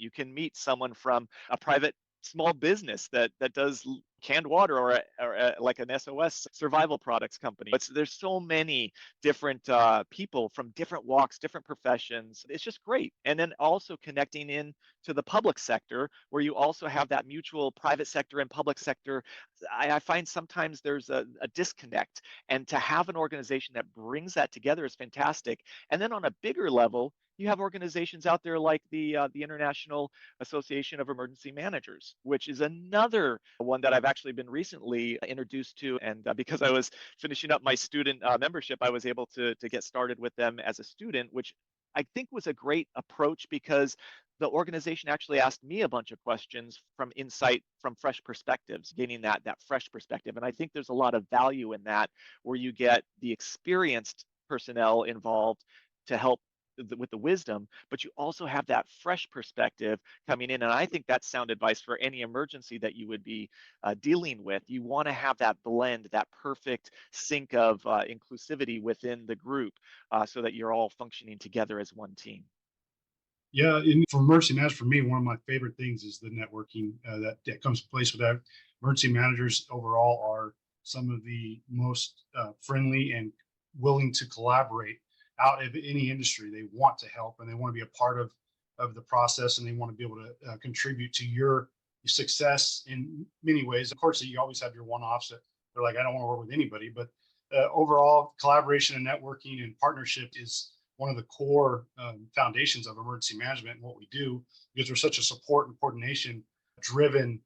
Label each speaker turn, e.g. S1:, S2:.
S1: You can meet someone from a private small business that does canned water, like an SOS survival products company. There's so many different people from different walks, different professions. It's just great. And then also connecting in to the public sector, where you also have that mutual private sector and public sector. I find sometimes there's a disconnect, and to have an organization that brings that together is fantastic. And then on a bigger level, you have organizations out there like the International Association of Emergency Managers, which is another one that I've actually been recently introduced to. And because I was finishing up my student membership, I was able to get started with them as a student, which I think was a great approach because the organization actually asked me a bunch of questions from insight from fresh perspectives, gaining that fresh perspective. And I think there's a lot of value in that, where you get the experienced personnel involved to help with the wisdom, but you also have that fresh perspective coming in. And I think that's sound advice for any emergency that you would be dealing with. You want to have that blend, that perfect sync of inclusivity within the group, so that you're all functioning together as one team.
S2: Yeah, and for emergency managers, for me, one of my favorite things is the networking that comes to place with that. Emergency managers overall are some of the most friendly and willing to collaborate out of any industry. They want to help and they want to be a part of the process, and they want to be able to contribute to your success in many ways. Of course, you always have your one-offs that they're like, I don't want to work with anybody, but overall, collaboration and networking and partnership is one of the core foundations of emergency management and what we do, because we're such a support and coordination driven